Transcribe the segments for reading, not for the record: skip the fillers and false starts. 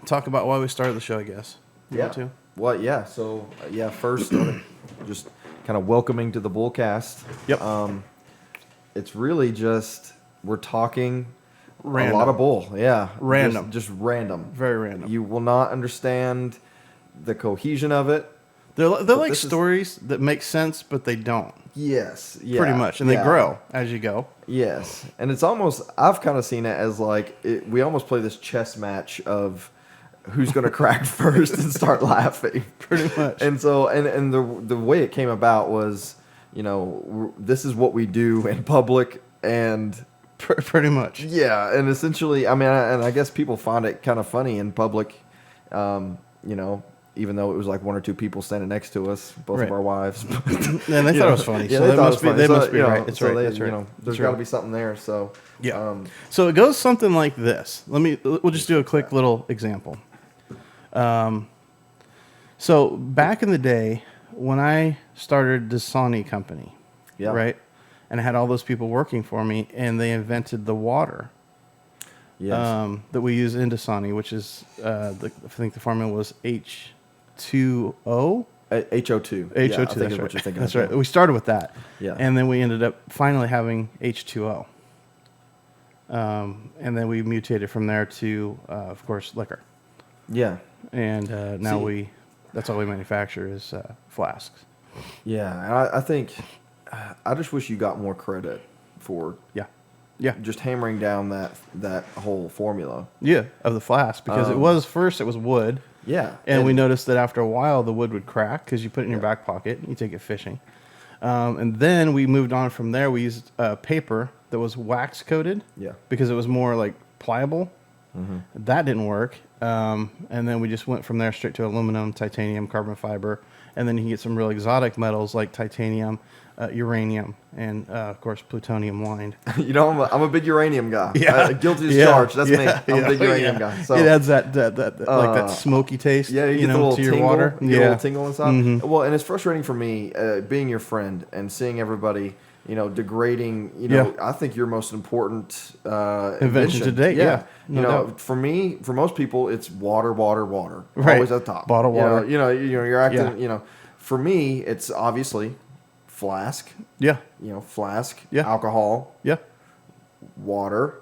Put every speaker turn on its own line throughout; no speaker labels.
Talk about why we started the show, I guess. You want to?
Well, yeah. So, first, just kind of welcoming to the BULLCAST.
Yep.
It's really just, we're talking
Random.
a lot of bull. Yeah.
Random.
Just random.
Very random.
You will not understand the cohesion of it.
They're like stories that make sense, but they don't.
Yes. Yeah.
Pretty much. And they grow as you go.
Yes. And it's almost, I've kind of seen it as like, we almost play this chess match of who's going to crack first and start laughing.
Pretty much.
And so, and the way it came about was, this is what we do in public, and
pretty much.
Yeah. And essentially, I mean, and I guess people find it kind of funny in public, even though it was like one or two people standing next to us, both of our wives.
And they thought it was funny.
Yeah,
so they must be right.
It's right. That's right. There's got to be something there. So
yeah. So it goes something like this. We'll just do a quick little example. So back in the day when I started the Dasani company, right, and I had all those people working for me, and they invented the water.
Yes.
That we use in Dasani, which is I think the formula was H2O.
HO2.
HO2.
Yeah, I
that's
think is
right.
what you're thinking.
That's right. We started with that.
Yeah.
And then we ended up finally having H2O. And then we mutated from there to, of course, liquor.
Yeah.
And now that's all we manufacture is flasks.
Yeah. And I think, I just wish you got more credit for just hammering down that whole formula.
Yeah, of the flask, because it was wood.
Yeah.
And we noticed that after a while, the wood would crack because you put it in your back pocket and you take it fishing. And then we moved on from there. We used paper that was wax coated because it was more like pliable. Mm-hmm. That didn't work. And then we just went from there straight to aluminum, titanium, carbon fiber. And then you can get some real exotic metals like titanium, uranium, and of course plutonium lined.
I'm a big uranium guy.
Yeah,
guilty as charged. That's me. I'm a big uranium guy. So
it adds that like that smoky taste.
Yeah, you get the little
to your
tingle,
water.
You get a little tingle inside. Mm-hmm. Well, and it's frustrating for me being your friend and seeing everybody, degrading. I think your most important
invention to date. Yeah.
For me, for most people, it's water.
Right.
Always at the top.
Bottled water.
You're acting. Yeah. For me, it's obviously flask.
Yeah.
Flask.
Yeah.
Alcohol.
Yeah.
Water.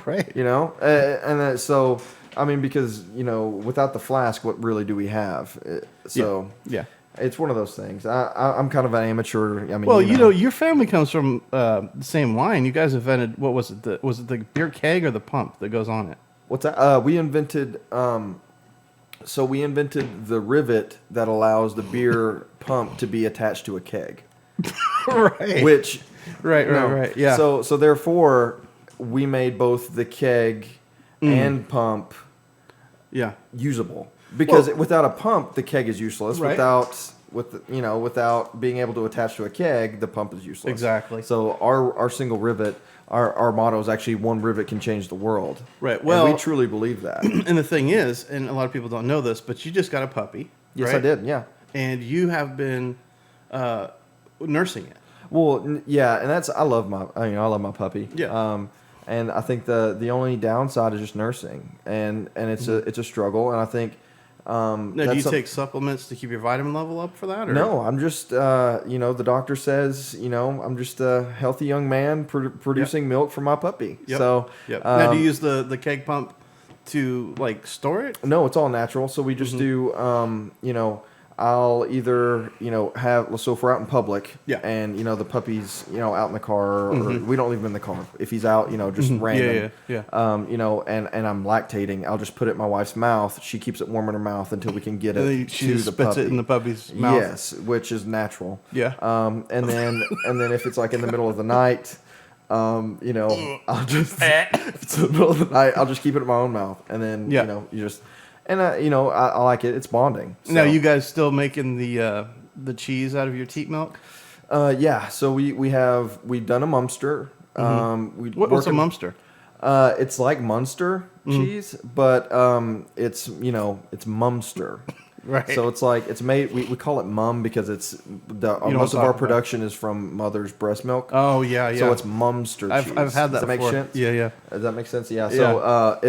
Right.
And so I mean, because without the flask, what really do we have? So
yeah.
It's one of those things. I'm kind of an amateur. I mean,
well, your family comes from the same line. You guys invented, what was it? Was it the beer keg or the pump that goes on it?
What's that? We invented. So we invented the rivet that allows the beer pump to be attached to a keg.
Right.
Which.
Right. Yeah.
So therefore, we made both the keg and pump.
Yeah.
Usable. Because without a pump, the keg is useless.
Right.
Without being able to attach to a keg, the pump is useless.
Exactly.
So our single rivet, our motto is actually one rivet can change the world.
Right. Well,
and we truly believe that.
And the thing is, and a lot of people don't know this, but you just got a puppy.
Yes,
right?
I did. Yeah.
And you have been nursing it.
Well, yeah, and I love my puppy.
Yeah.
And I think the only downside is just nursing, and it's a struggle, and I think.
Now, do you take supplements to keep your vitamin level up for that? Or?
No, I'm just, the doctor says, I'm just a healthy young man producing milk for my puppy.
Yep.
So,
now, do you use the keg pump to store it?
No, it's all natural. So we just do, I'll either, so if we're out in public and, the puppy's, out in the car, or we don't leave him in the car. If he's out, just random,
yeah.
And I'm lactating, I'll just put it in my wife's mouth. She keeps it warm in her mouth until we can get it
to the
puppy.
Spits it in the puppy's mouth.
Yes, which is natural.
Yeah.
And then if it's like in the middle of the night, I'll just, if it's in the middle of the night, I'll just keep it in my own mouth. And then, you just... And I like it. It's bonding. So.
Now, you guys still making the cheese out of your teat milk?
Yeah. So we've done a Mumster.
What's a Mumster?
It's like Munster cheese, but it's it's Mumster.
Right.
So it's like it's made. We call it mum because it's most of our production is from mother's breast milk.
Oh yeah, yeah.
So it's Mumster cheese.
I've had that.
Does that make
before.
sense?
Yeah, yeah.
Does that make sense? Yeah. So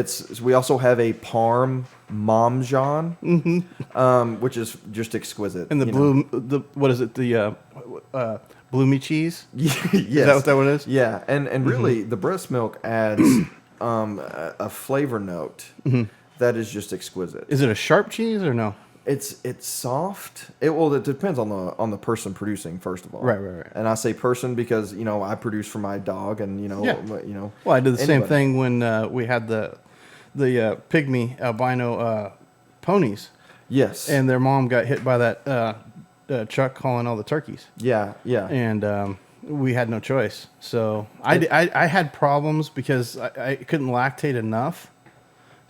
we also have a Parm Momjan, which is just exquisite.
And what is it? The bloomy cheese.
Yes.
Is that what it is?
Yeah, and really the breast milk adds a flavor note that is just exquisite.
Is it a sharp cheese or no?
It's soft. It depends on the person producing, first of all.
Right.
And I say person because I produce for my dog, and
Well, I did the same thing when we had the pygmy albino ponies.
Yes.
And their mom got hit by that truck hauling all the turkeys.
Yeah.
And we had no choice. So I had problems because I couldn't lactate enough.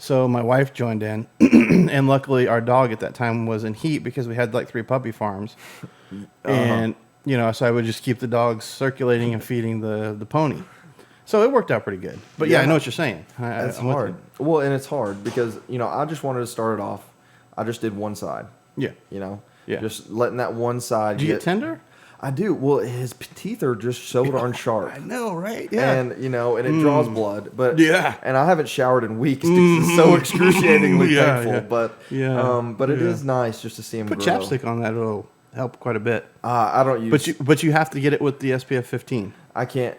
So my wife joined in, and luckily our dog at that time was in heat because we had like 3 puppy farms, and so I would just keep the dogs circulating and feeding the pony. So it worked out pretty good. But yeah, I know what you're saying.
It's hard. Well, and it's hard because I just wanted to start it off. I just did one side.
Yeah.
Just letting that one side.
Do you get tender?
I do. Well, his teeth are just so darn sharp.
I know, right? Yeah.
And and it draws blood. But
yeah.
And I haven't showered in weeks because it's so excruciatingly painful.
Yeah.
But it is nice just to see him
Put
grow.
chapstick on that; it'll help quite a bit.
I don't use.
But you have to get it with the SPF 15.
I can't.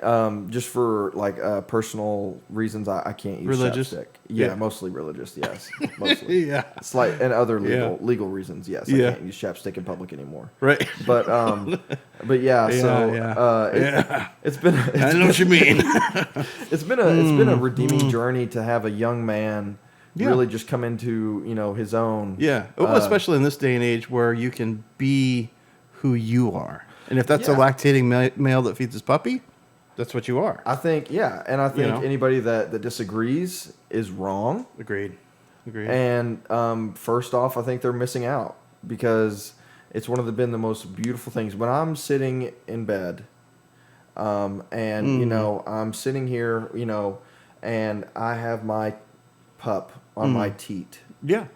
Just for personal reasons, I can't use
religious.
chapstick. Yeah, mostly religious. Yes, mostly.
Yeah.
It's and other legal reasons. Yes, I can't use chapstick in public anymore.
Right.
But yeah. It's been.
I know what you mean.
It's been a redeeming journey to have a young man really just come into his own.
Yeah. Well, especially in this day and age where you can be who you are. And if that's a lactating male that feeds his puppy, that's what you are.
I think, and I think anybody that disagrees is wrong.
Agreed.
And first off, I think they're missing out because it's been the most beautiful things. When I'm sitting in bed, and I'm sitting here, and I have my pup on my teat.
Yeah.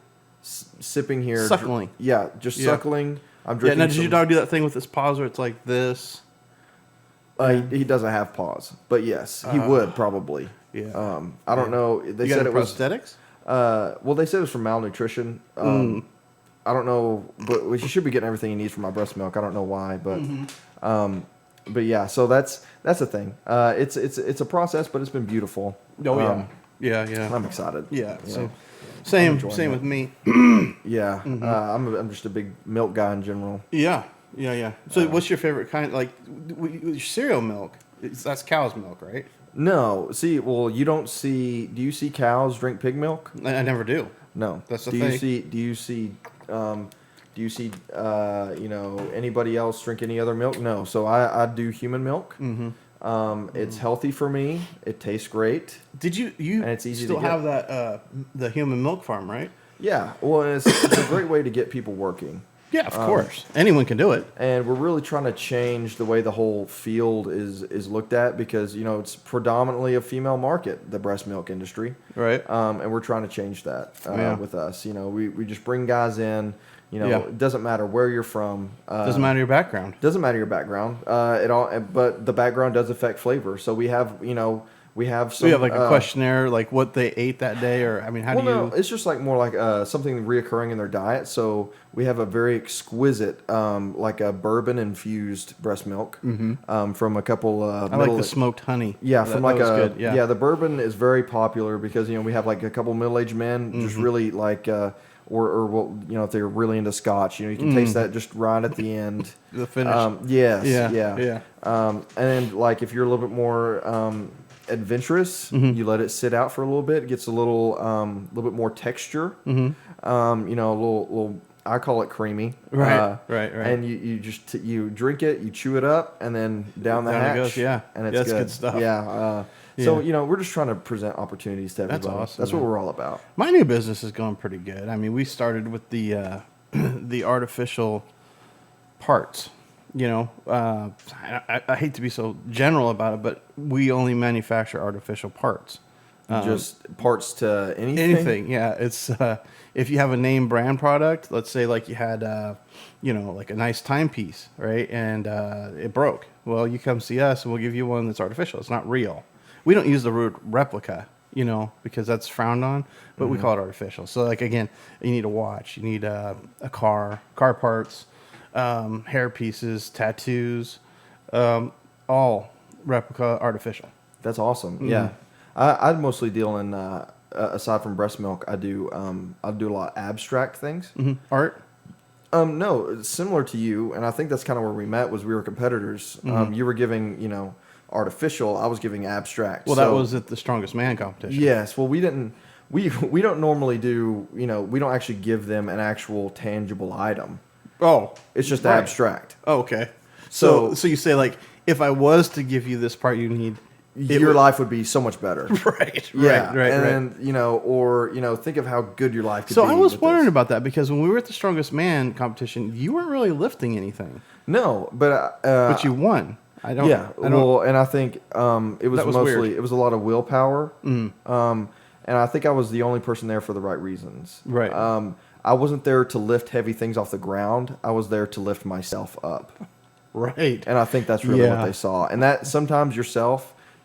Sipping here.
Suckling.
Just suckling. I'm drinking.
Now, does your dog do that thing with his paws where it's like this?
He doesn't have paws, but yes, he would probably.
Yeah.
I don't know. They said it was
prosthetics.
Well, they said it was from malnutrition. I don't know, but he should be getting everything he needs from my breast milk. I don't know why, but yeah. So that's the thing. It's a process, but it's been beautiful.
Oh yeah.
I'm excited.
Yeah. So. Same with me.
Yeah, I'm just a big milk guy in general.
Yeah. So, what's your favorite kind? Like cereal milk? That's cow's milk, right?
No. See, well, you don't see. Do you see cows drink pig milk?
I never do.
No.
That's the thing.
Do you see? Anybody else drink any other milk? No. So I do human milk. Mm-hmm. It's healthy for me. It tastes great.
Did you and it's easy still to have that the human milk farm, right?
Yeah. Well, it's a great way to get people working.
Yeah, of course. Anyone can do it.
And we're really trying to change the way the whole field is looked at because it's predominantly a female market, the breast milk industry.
Right.
And we're trying to change that with us. We just bring guys in. It doesn't matter where you're from.
Doesn't matter your background.
Doesn't matter your background. But the background does affect flavor. So we have some. We have like
a questionnaire, like what they ate that day, or how do you?
No, it's just more like something reoccurring in their diet. So we have a very exquisite, like a bourbon infused breast milk from a couple.
I like the smoked honey.
Yeah, from like a
good. Yeah.
The bourbon is very popular because we have like a couple middle aged men just really like. Or if they're really into Scotch, you can taste that just right at the end.
The finish.
Yeah. And then like if you're a little bit more adventurous, you let it sit out for a little bit. It gets a little bit more texture. A little. I call it creamy.
Right.
And you just you drink it, you chew it up, and then down the hatch.
It goes, yeah.
And it's good
stuff.
Yeah. So, we're just trying to present opportunities to everybody.
That's awesome.
That's what we're all about.
My new business is going pretty good. I mean, we started with the the artificial parts. I hate to be so general about it, but we only manufacture artificial parts.
Just parts to anything?
Anything, yeah. It's if you have a name brand product, let's say like you had, like a nice timepiece, right? And it broke. Well, you come see us and we'll give you one that's artificial. It's not real. We don't use the word replica, because that's frowned on, but we call it artificial. So like, again, you need a watch, you need a car parts, hair pieces, tattoos, all replica artificial.
That's awesome. Mm-hmm. Yeah. I mostly deal in, aside from breast milk, I do a lot of abstract things.
Mm-hmm. Art?
No, it's similar to you, and I think that's kind of where we met. Was we were competitors.
Mm-hmm.
You were giving, artificial. I was giving abstract.
Well, that was at the Strongest Man competition.
Yes. Well, we didn't. We don't normally do. We don't actually give them an actual tangible item.
Oh,
it's just
right.
abstract.
Oh, okay. So you say, like, if I was to give you this part, you need.
Your life would be so much better.
Right.
Yeah.
Right.
And think of how good your life could be.
So I was wondering about that because when we were at the Strongest Man competition, you weren't really lifting anything.
No, but
you won. And
I think it was mostly
weird.
It was a lot of willpower. And I think I was the only person there for the right reasons.
Right.
I wasn't there to lift heavy things off the ground. I was there to lift myself up.
Right.
And I think that's really what they saw. And that sometimes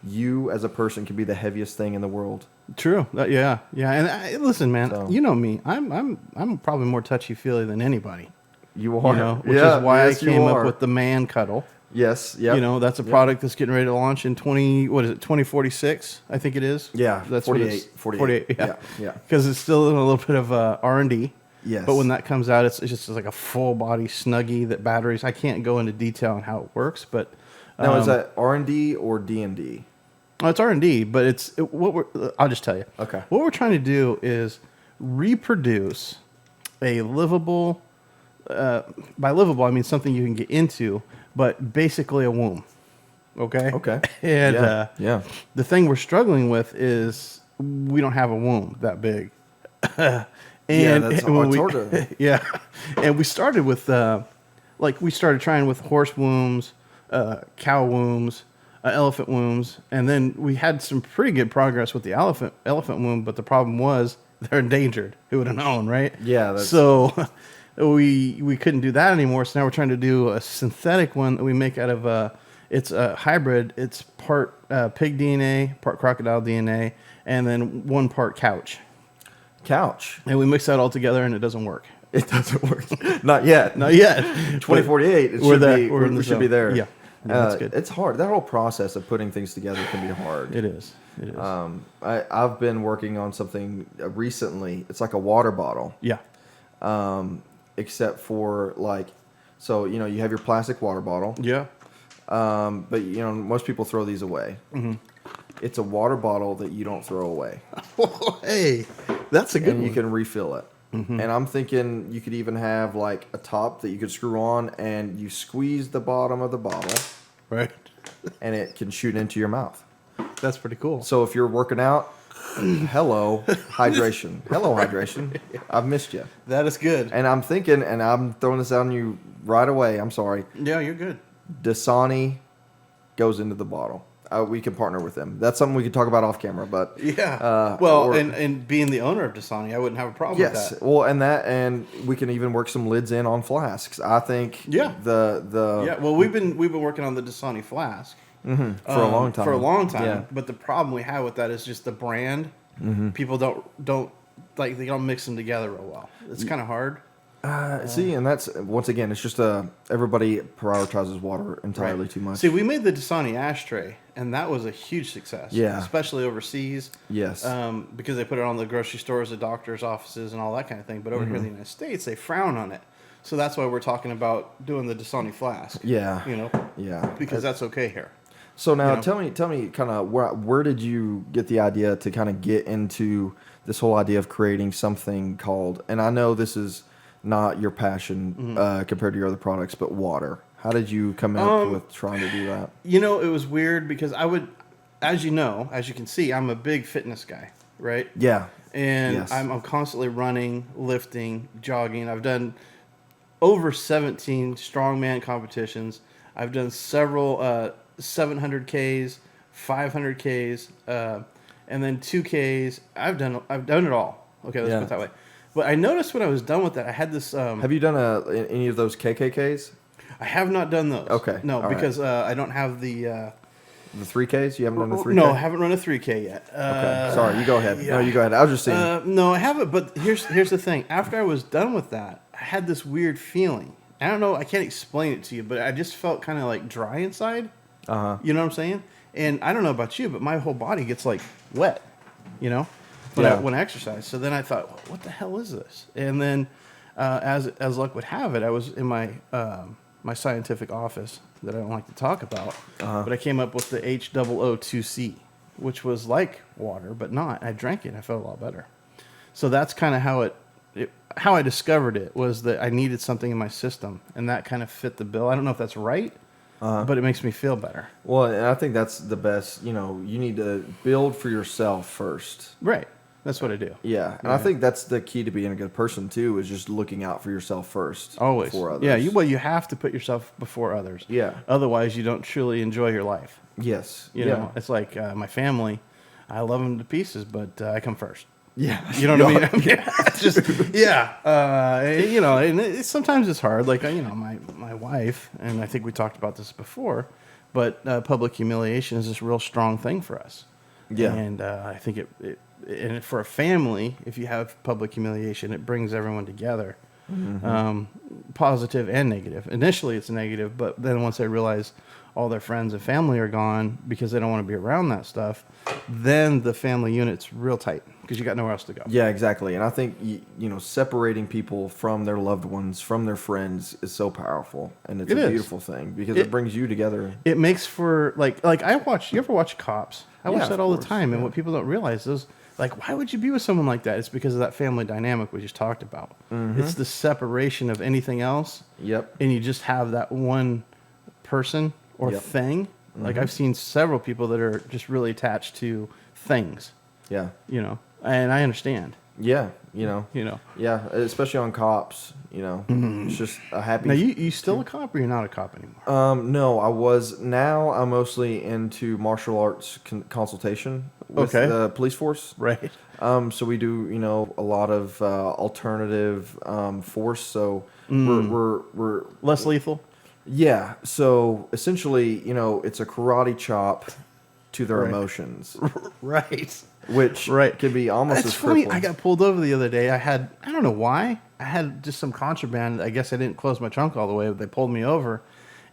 you as a person can be the heaviest thing in the world.
True. Yeah. And listen, man, you know me. I'm probably more touchy feely than anybody.
You are,
which is why I came up with the man cuddle.
Yes. Yeah.
That's a product that's getting ready to launch in 2046. I think it is.
Yeah.
That's
48.
Yeah.
Yeah.
Because it's still in a little bit of R&D.
Yes.
But when that comes out, it's just like a full body Snuggie that batteries. I can't go into detail on how it works, but
now is that R&D or D&D?
Oh, it's R&D, but I'll just tell you.
Okay.
What we're trying to do is reproduce a livable. By livable, I mean something you can get into, but basically a womb. Okay.
Okay.
And the thing we're struggling with is we don't have a womb that big. And
it's hard to.
Yeah, and we started with we started trying with horse wombs, cow wombs, elephant wombs, and then we had some pretty good progress with the elephant womb. But the problem was they're endangered. Who would have known, right?
Yeah.
So we couldn't do that anymore. So now we're trying to do a synthetic one that we make out of it's a hybrid. It's part pig DNA, part crocodile DNA, and then one part couch. And we mix that all together, and it doesn't work.
It doesn't work. Not yet.
Not yet.
2048. We should be there.
Yeah. That's good.
It's hard. That whole process of putting things together can be hard.
It is.
I've been working on something recently. It's like a water bottle.
Yeah.
Except for you have your plastic water bottle.
Yeah.
But most people throw these away. Mm-hmm. It's a water bottle that you don't throw away.
Hey, that's a good one.
You can refill it. Mm-hmm. And I'm thinking you could even have like a top that you could screw on, and you squeeze the bottom of the bottle,
right,
and it can shoot into your mouth.
That's pretty cool.
So if you're working out, hello hydration, I've missed you.
That is good.
And I'm thinking, and I'm throwing this out on you right away. I'm sorry.
Yeah, you're good.
Dasani goes into the bottle. We can partner with them. That's something we could talk about off camera, but
yeah. And being the owner of Dasani, I wouldn't have a problem with that.
Yes. Well, and we can even work some lids in on flasks. I think.
Yeah.
Well,
we've been working on the Dasani flask
for a long time.
Yeah. But the problem we have with that is just the brand. Mm-hmm. People don't they don't mix them together real well. It's kind of hard.
See, and that's once again, it's just everybody prioritizes water entirely too much.
See, we made the Dasani ashtray, and that was a huge success.
Yeah,
especially overseas.
Yes,
because they put it on the grocery stores, the doctors' offices, and all that kind of thing. But over here in the United States, they frown on it. So that's why we're talking about doing the Dasani flask.
Yeah,
Yeah, because that's okay here.
So now, tell me, kind of where did you get the idea to kind of get into this whole idea of creating something called? And I know this is not your passion compared to your other products, but water. How did you come up with trying to do that?
It was weird because I would, as you can see, I'm a big fitness guy, right?
Yeah.
And yes. I'm constantly running, lifting, jogging. I've done over 17 strongman competitions. I've done several 700Ks, 500Ks, and then 2Ks. I've done it all. Okay, let's put it that way. But I noticed when I was done with that, I had this.
Have you done any of those KKKs?
I have not done those.
Okay.
No, because I don't have the
3Ks? You haven't done the 3K?
No, I haven't run a 3K yet.
Okay. Sorry, you go ahead. Yeah. No, you go ahead. I was just saying.
No, I haven't. But here's the thing. After I was done with that, I had this weird feeling. I don't know. I can't explain it to you, but I just felt kind of like dry inside. You know what I'm saying? And I don't know about you, but my whole body gets like wet. You know, when I exercise. So then I thought, well, what the hell is this? And then, as luck would have it, I was in my my scientific office that I don't like to talk about, but I came up with the HOO2C, which was like water, but not. I drank it and I felt a lot better. So that's kind of how I discovered it, was that I needed something in my system, and that kind of fit the bill. I don't know if that's right, but it makes me feel better.
Well, and I think that's the best. You know, you need to build for yourself first.
Right. That's what I do.
Yeah, and I think that's the key to being a good person too, is just looking out for yourself first.
Always.
Before others.
Yeah, you have to put yourself before others.
Yeah.
Otherwise, you don't truly enjoy your life.
Yes.
You know, it's like my family. I love them to pieces, but I come first.
Yeah.
You know what I mean? It's just, you know, and sometimes it's hard. Like, you know, my wife, and I think we talked about this before, but public humiliation is this real strong thing for us.
Yeah.
And I think and for a family, if you have public humiliation, it brings everyone together, positive and negative. Initially, it's negative, but then once they realize all their friends and family are gone because they don't want to be around that stuff, then the family unit's real tight because you got nowhere else to go.
Yeah, exactly. And I think, you know, separating people from their loved ones, from their friends is so powerful. And it's a beautiful thing because it brings you together. You ever watch Cops? I watch that all the time. And what people don't realize is, like, why would you be with someone like that? It's because of that family dynamic we just talked about. It's the separation of anything else. Yep.
And you just have that one person or thing. Like, I've seen several people that are just really attached to things.
Yeah.
You know, and I understand.
Yeah, you know. Yeah, especially on Cops, you know. It's just a happy...
Now, you still a cop or you're not a cop anymore?
No, I was. Now I'm mostly into martial arts consultation with the police force.
Right.
So we do, you know, a lot of alternative force. So we're
less lethal?
Yeah. So essentially, you know, it's a karate chop to their emotions.
Right.
Which could be almost as
funny.
crippling.
I got pulled over the other day. I don't know why. I had just some contraband. I guess I didn't close my trunk all the way, but they pulled me over.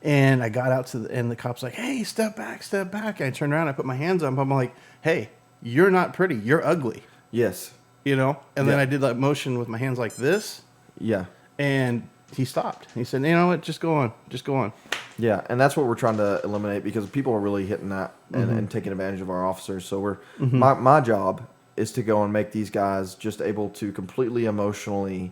And I got out and the cop's like, hey, step back, step back. And I turned around, I put my hands up. I'm like, hey, you're not pretty. You're ugly.
Yes.
You know? And then I did that motion with my hands like this.
Yeah.
And he stopped. He said, you know what? Just go on. Just go on.
Yeah, and that's what we're trying to eliminate because people are really hitting that and taking advantage of our officers. So we're my job is to go and make these guys just able to completely emotionally,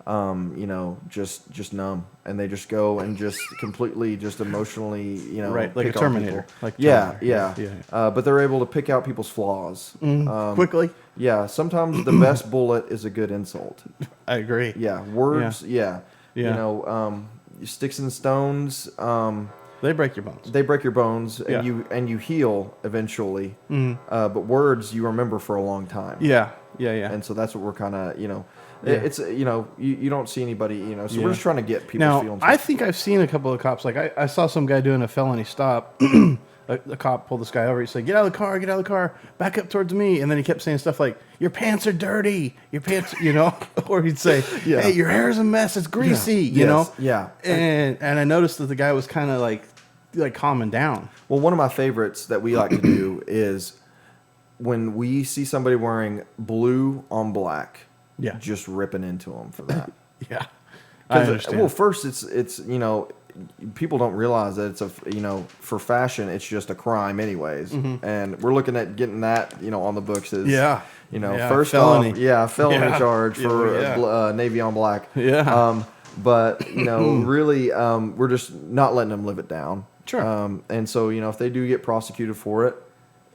you know, just numb, and they just go and just completely just emotionally, you know,
like a Terminator.
Yeah. But they're able to pick out people's flaws
quickly.
Yeah, sometimes the best bullet is a good insult.
I agree.
Yeah, words. Yeah. You know, sticks and stones.
They break your bones.
They break your bones, and you heal eventually. But words you remember for a long time.
Yeah.
And so that's what we're kind of, you know, it's, you know, you don't see anybody, you know. So we're just trying to get people's feelings.
I think I've seen a couple of cops. Like I saw some guy doing a felony stop. The cop pulled this guy over. He said, get out of the car, back up towards me. And then he kept saying stuff like, your pants are dirty, your pants, you know, or he'd say, hey, your hair is a mess, it's greasy, you know?
Yeah.
And I noticed that the guy was kind of like calming down.
Well, one of my favorites that we like to do is when we see somebody wearing blue on black, just ripping into them for that.
I understand.
Well, first it's, you know, people don't realize that it's you know, for fashion, it's just a crime anyways. And we're looking at getting that, you know, on the books as, you know, first felony. Felony charge for navy on black. But, you know, really, we're just not letting them live it down.
Sure.
And so, you know, if they do get prosecuted for it,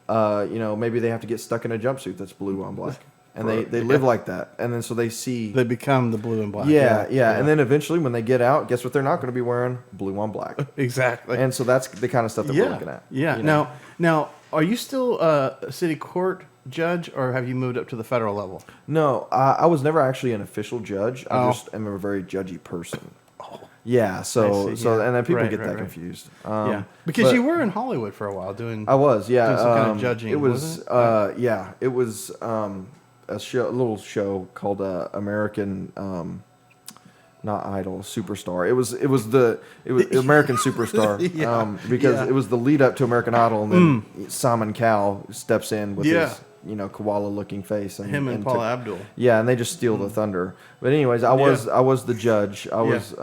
you know, maybe they have to get stuck in a jumpsuit that's blue on black. And they live like that. And then so they see...
They become the blue and black.
Yeah. And then eventually when they get out, guess what they're not going to be wearing? Blue on black.
Exactly.
And so that's the kind of stuff that we're looking at.
Yeah.
You know?
Now, are you still a city court judge, or have you moved up to the federal level?
No, I was never actually an official judge. I just am a very judgy person. Yeah, so and then people get that confused.
Because you were in Hollywood for a while doing.
I was, yeah,
doing some kind of judging.
It was, it was a little show called American, not Idol, Superstar. It was American Superstar, because it was the lead up to American Idol, and then Simon Cowell steps in with his koala-looking face, and
him and Paula Abdul.
Yeah, and they just steal the thunder. But anyways, I was the judge. I was.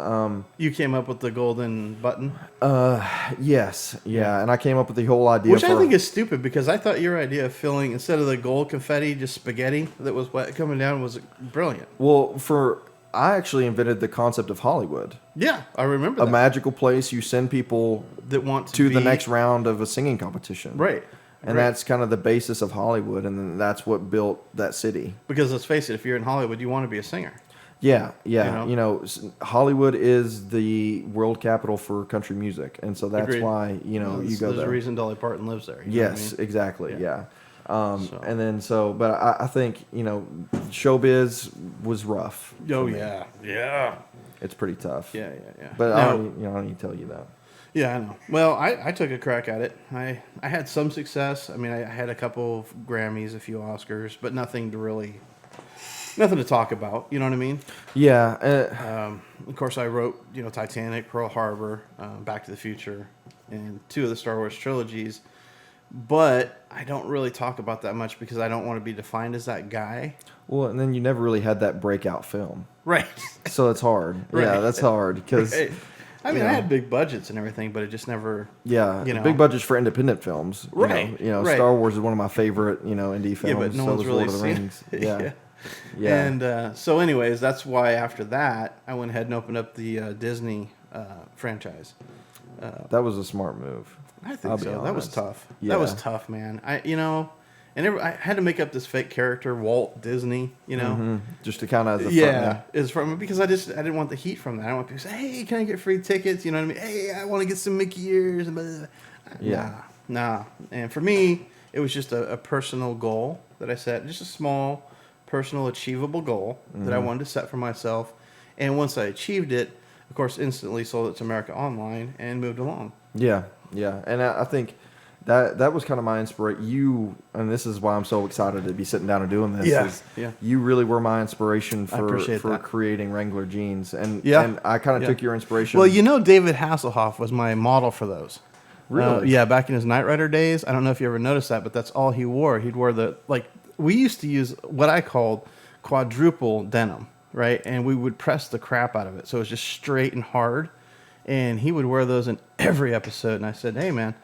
You came up with the golden button.
Yes, and I came up with the whole idea,
which I think is stupid, because I thought your idea of filling, instead of the gold confetti, just spaghetti that was wet coming down, was brilliant.
Well, I actually invented the concept of Hollywood.
Yeah, I remember that.
A magical place you send people
that want
to the next round of a singing competition.
Right.
And that's kind of the basis of Hollywood, and then that's what built that city.
Because let's face it, if you're in Hollywood, you want to be a singer.
Yeah. Hollywood is the world capital for country music, and so that's why you go there.
There's a reason Dolly Parton lives there.
Yes, exactly. Yeah. And then but I think showbiz was rough.
Oh yeah.
It's pretty tough.
Yeah.
But I don't need to tell you that.
Yeah, I know. Well, I took a crack at it. I had some success. I mean, I had a couple of Grammys, a few Oscars, but nothing to talk about. You know what I mean?
Yeah.
Of course, I wrote, Titanic, Pearl Harbor, Back to the Future, and 2 of the Star Wars trilogies. But I don't really talk about that much because I don't want to be defined as that guy.
Well, and then you never really had that breakout film.
Right.
So it's hard. Right. Yeah, that's hard because...
Right. I mean, I had big budgets and everything, but it just never...
Yeah, big budgets for independent films.
Right.
Right. Star Wars is one of my favorite, indie films.
Yeah, but no one's really
Lord of the Rings.
Yeah.
Yeah.
And so anyways, that's why after that, I went ahead and opened up the Disney franchise.
That was a smart move.
I think so. That was tough.
Yeah.
That was tough, man. I had to make up this fake character, Walt Disney,
just to kind of
is from because I didn't want the heat from that. I don't want people to say, "Hey, can I get free tickets?" You know what I mean? Hey, I want to get some Mickey ears. And blah, blah, blah.
Yeah,
nah. And for me, it was just a personal goal that I set, just a small, personal, achievable goal that I wanted to set for myself. And once I achieved it, of course, instantly sold it to America Online and moved along.
Yeah, and I think. That was kind of my inspiration. And this is why I'm so excited to be sitting down and doing this. You really were my inspiration for creating Wrangler jeans, and I kind of took your inspiration.
Well, David Hasselhoff was my model for those.
Really?
Back in his Knight Rider days. I don't know if you ever noticed that, but that's all he wore. He'd wear we used to use what I called quadruple denim, right? And we would press the crap out of it, so it was just straight and hard. And he would wear those in every episode. And I said, "Hey, man.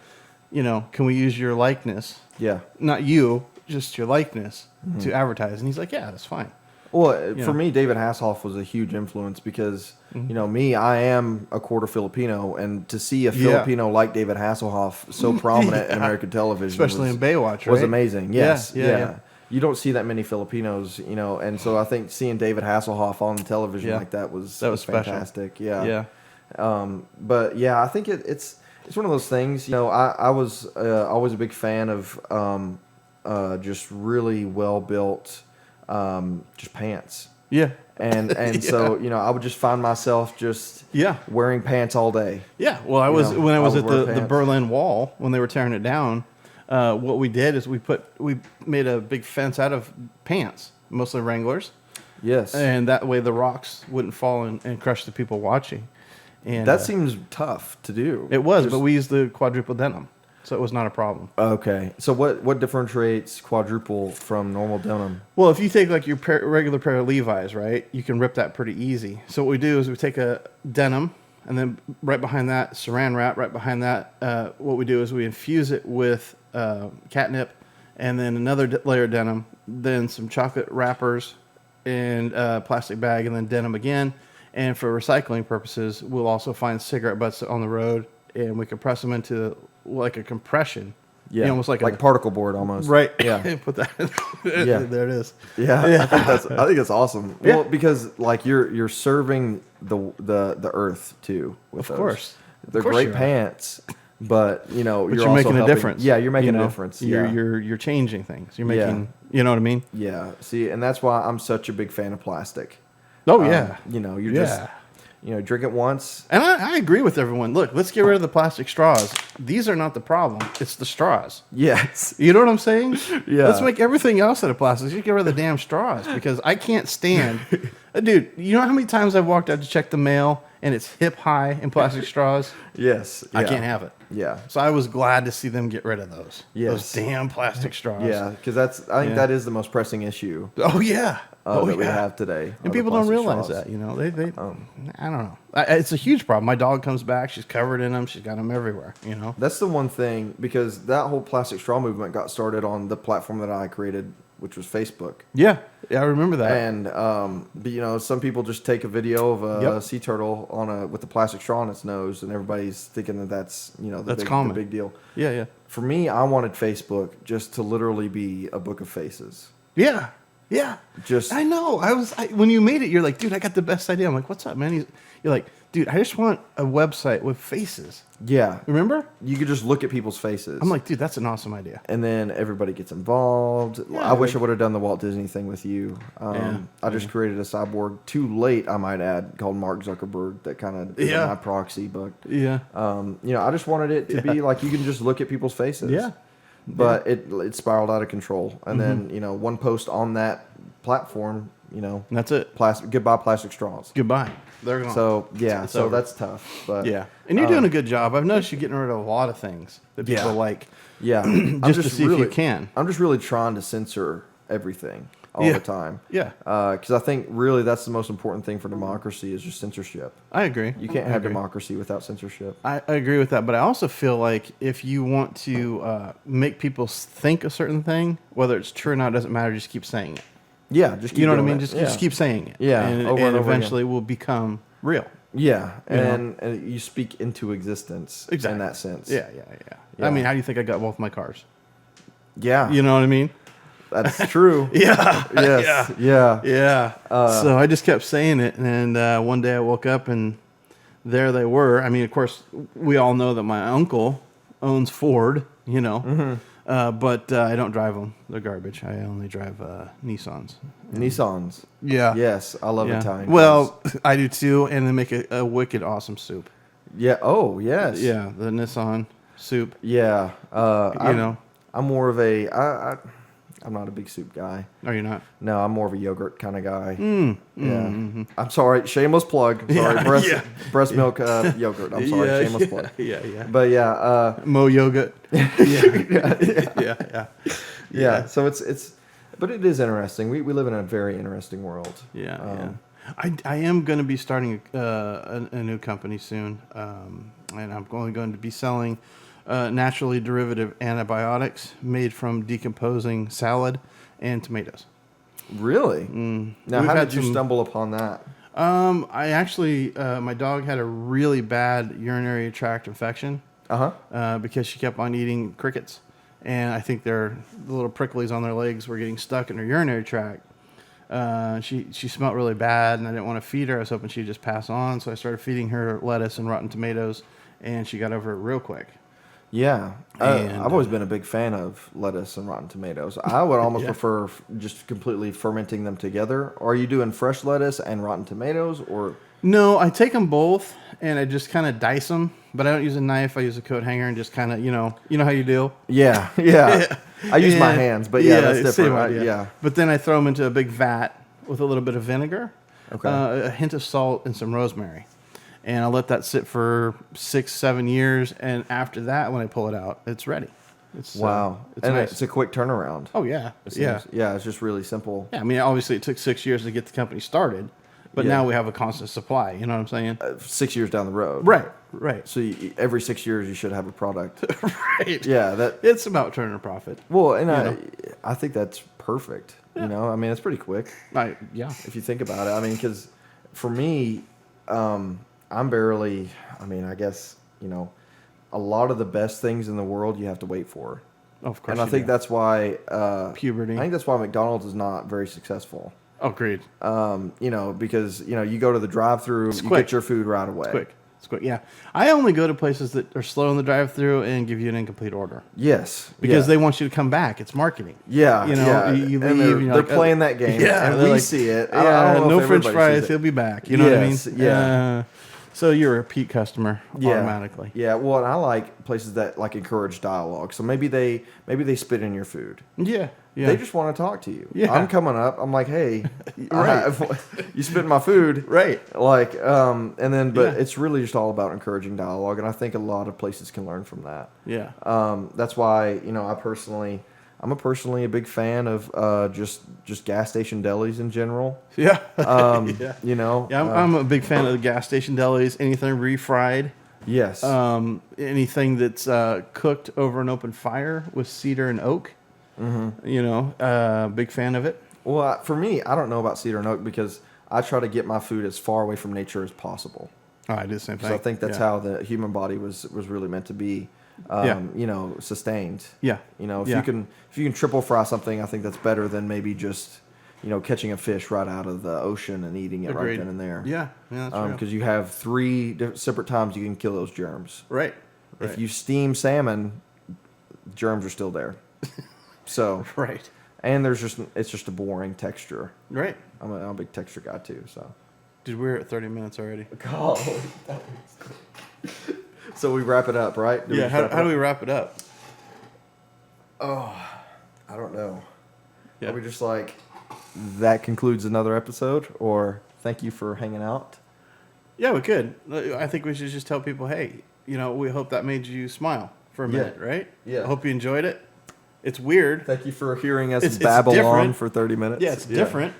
Can we use your likeness?"
Yeah.
Not you, just your likeness to advertise. And he's like, "Yeah, that's fine."
Well, for me, David Hasselhoff was a huge influence because, I am a quarter Filipino, and to see a Filipino like David Hasselhoff so prominent in American television,
especially in Baywatch,
was amazing. Yes.
Yeah.
You don't see that many Filipinos, and so I think seeing David Hasselhoff on television like that was fantastic.
Special. Yeah.
But yeah, I think it's one of those things. I was always a big fan of just really well built just pants.
Yeah.
And so I would just find myself just wearing pants all day.
Yeah. Well, I was when I was at the Berlin Wall when they were tearing it down. What we did is we made a big fence out of pants, mostly Wranglers.
Yes.
And that way the rocks wouldn't fall and crush the people watching. And
that seems tough to do.
It was, but we used the quadruple denim, so it was not a problem.
Okay. So what differentiates quadruple from normal denim?
Well, if you take like your regular pair of Levi's, right, you can rip that pretty easy. So what we do is we take a denim, and then right behind that, saran wrap. Right behind that, what we do is we infuse it with catnip, and then another layer of denim, then some chocolate wrappers, and a plastic bag, and then denim again. And for recycling purposes, we'll also find cigarette butts on the road, and we compress them into like a compression.
Yeah,
almost like
particle board almost.
Right.
Yeah.
And put that in. Yeah. There it is.
Yeah. I think that's awesome. Yeah. Well, because like you're serving the earth too with
of course.
They're great pants. But you know,
you're making a difference.
Yeah, you're making a difference.
You're changing things. You're making. You know what I mean?
Yeah. See, and that's why I'm such a big fan of plastic.
Oh yeah.
You know, you're just drink it once.
And I agree with everyone. Look, let's get rid of the plastic straws. These are not the problem. It's the straws.
Yes.
You know what I'm saying?
Yeah.
Let's make everything else out of plastic. You get rid of the damn straws because I can't stand. Dude, you know how many times I've walked out to check the mail and it's hip high in plastic straws?
Yes.
I can't have it.
Yeah.
So I was glad to see them get rid of those.
Yes.
Those damn plastic straws.
Yeah, because I think that is the most pressing issue.
Oh yeah.
That we have today.
And people don't realize that, you know. They I don't know. It's a huge problem. My dog comes back, she's covered in them. She's got them everywhere, you know.
That's the one thing, because that whole plastic straw movement got started on the platform that I created, which was Facebook.
Yeah, I remember that.
And but you know, some people just take a video of a sea turtle with a plastic straw on its nose, and everybody's thinking that's the big deal.
Yeah, yeah.
For me, I wanted Facebook just to literally be a book of faces.
Yeah. Yeah, I know. When you made it, you're like, dude, I got the best idea. I'm like, what's up, man? You're like, dude, I just want a website with faces.
Yeah,
remember?
You could just look at people's faces.
I'm like, dude, that's an awesome idea.
And then everybody gets involved. I wish I would have done the Walt Disney thing with you. I just created a cyborg too late, I might add, called Mark Zuckerberg. That kind of is my proxy, but I just wanted it to be like you can just look at people's faces.
Yeah.
But it spiraled out of control, and then one post on that platform, and
that's it.
Goodbye plastic straws.
Goodbye. They're gone.
So so that's tough. But
and you're doing a good job. I've noticed you getting rid of a lot of things that people like.
Yeah,
just to see if you can.
I'm just really trying to censor everything all the time.
Yeah.
Because I think really that's the most important thing for democracy is just censorship.
I agree.
You can't have democracy without censorship.
I agree with that, but I also feel like if you want to make people think a certain thing, whether it's true or not, it doesn't matter. Just keep saying it.
Yeah, just keep
you know what I mean. Just keep saying it.
Yeah,
and eventually will become real.
Yeah, and you speak into existence in that sense.
Yeah. I mean, how do you think I got both my cars?
Yeah,
you know what I mean.
That's true.
Yeah.
Yes. Yeah.
So I just kept saying it, and one day I woke up and there they were. I mean, of course, we all know that my uncle owns Ford, you know, but I don't drive them. They're garbage. I only drive Nissans.
Nissans.
Yeah.
Yes, I love Italian.
Well, I do too, and they make a wicked awesome soup.
Yeah. Oh, yes.
Yeah, the Nissan soup.
Yeah. I'm more of a. I'm not a big soup guy.
Are you not?
No, I'm more of a yogurt kind of guy. I'm sorry, shameless plug. Sorry, breast milk yogurt. I'm sorry, shameless plug.
Yeah.
But
Mo yogurt. Yeah.
So but it is interesting. We live in a very interesting world.
Yeah. I am going to be starting a new company soon, and I'm only going to be selling naturally derivative antibiotics made from decomposing salad and tomatoes.
Really? Now, how did you stumble upon that?
I actually, my dog had a really bad urinary tract infection because she kept on eating crickets. And I think the little pricklies on their legs were getting stuck in her urinary tract. She smelled really bad, and I didn't want to feed her. I was hoping she'd just pass on, so I started feeding her lettuce and rotten tomatoes, and she got over it real quick.
Yeah, I've always been a big fan of lettuce and rotten tomatoes. I would almost prefer just completely fermenting them together. Or are you doing fresh lettuce and rotten tomatoes, or?
No, I take them both and I just kind of dice them, but I don't use a knife. I use a coat hanger and just kind of, you know how you do.
Yeah. I use my hands, but that's different. Yeah.
But then I throw them into a big vat with a little bit of vinegar, a hint of salt, and some rosemary. And I'll let that sit for 6-7 years, and after that, when I pull it out, it's ready. It's
nice. It's a quick turnaround.
Oh yeah,
It's just really simple.
Yeah, I mean, obviously it took 6 years to get the company started, but now we have a constant supply. You know what I'm saying?
6 years down the road.
Right.
So every 6 years you should have a product.
Right.
Yeah,
it's about turning a profit.
Well, and I think that's perfect. Yeah. You know, I mean, it's pretty quick. If you think about it, I mean, because for me, I'm barely, I guess, a lot of the best things in the world you have to wait for.
Of course.
And I think that's why
puberty.
I think that's why McDonald's is not very successful.
Oh, agreed.
Because you go to the drive-through, you get your food right away.
It's quick. It's quick. Yeah. I only go to places that are slow in the drive-through and give you an incomplete order.
Yes.
Because they want you to come back. It's marketing.
Yeah.
You know, you leave.
And they're playing that game.
Yeah.
And we see it.
I don't know no French fries. He'll be back. You know what I mean?
Yeah.
So you're a repeat customer automatically.
Yeah. Well, and I like places that like encourage dialogue. So maybe they spit in your food.
Yeah. Yeah.
They just want to talk to you.
Yeah.
I'm coming up. I'm like, hey,
right.
You spit in my food.
Right.
Like, and then, but it's really just all about encouraging dialogue. And I think a lot of places can learn from that.
Yeah.
That's why, you know, I'm personally a big fan of just gas station delis in general.
Yeah.
You know.
Yeah, I'm a big fan of the gas station delis. Anything refried.
Yes.
Anything that's cooked over an open fire with cedar and oak. Mm-hmm. You know, big fan of it.
Well, for me, I don't know about cedar and oak because I try to get my food as far away from nature as possible.
Oh, I do the same thing.
So I think that's how the human body was really meant to be. You know, sustained.
Yeah.
You know, if you can triple fry something, I think that's better than maybe just, you know, catching a fish right out of the ocean and eating it right then and there.
Yeah. Yeah, that's true.
Because you have 3 separate times you can kill those germs.
Right.
If you steam salmon, germs are still there. So
right.
And it's just a boring texture.
Right.
I'm a big texture guy too. So.
Dude, we're at 30 minutes already.
God. So we wrap it up, right?
How do we wrap it up?
Oh, I don't know.
Yeah.
Are we just like, that concludes another episode, or thank you for hanging out?
Yeah, we could. I think we should just tell people, hey, you know, we hope that made you smile for a minute, right?
Yeah.
I hope you enjoyed it. It's weird.
Thank you for hearing us babble on for 30 minutes.
Yeah, it's different.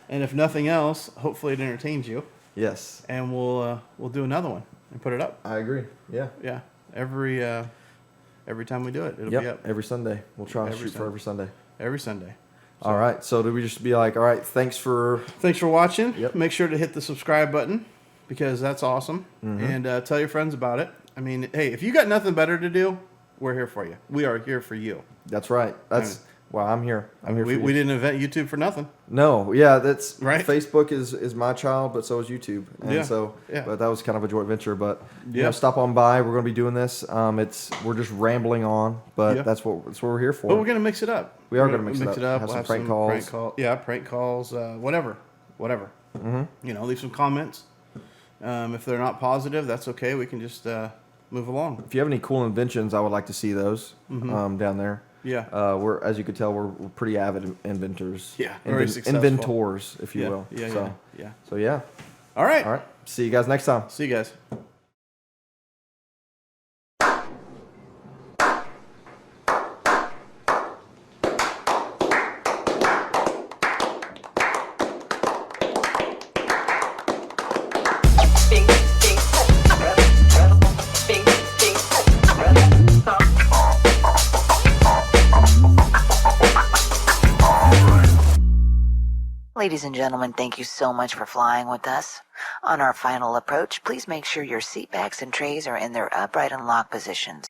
And if nothing else, hopefully it entertains you.
Yes.
And we'll do another one and put it up.
I agree. Yeah.
Yeah. Every time we do it, it'll be up.
Every Sunday. We'll try to shoot for every Sunday.
Every Sunday. So.
All right. So do we just be like, all right, thanks for
watching.
Yep.
Make sure to hit the subscribe button because that's awesome. Mm-hmm. And tell your friends about it. I mean, hey, if you got nothing better to do, we're here for you. We are here for you.
That's right. I'm here. I'm here for you.
We didn't invent YouTube for nothing.
No, yeah, that's
right.
Facebook is my child, but so is YouTube, and but that was kind of a joint venture. But you know, stop on by. We're going to be doing this. We're just rambling on, but that's what we're here for.
But we're going to mix it up.
We are going to mix it up.
Have
some prank calls.
Prank calls. Whatever. Mm-hmm. You know, leave some comments. If they're not positive, that's okay. We can just move along.
If you have any cool inventions, I would like to see those down there.
Yeah.
We're, as you could tell, we're pretty avid inventors.
Yeah. Very successful.
Inventors, if you will.
Yeah.
So yeah.
All right.
All right. See you guys next time.
See you guys.
Ladies and gentlemen, thank you so much for flying with us. On our final approach, please make sure your seat backs and trays are in their upright and lock positions.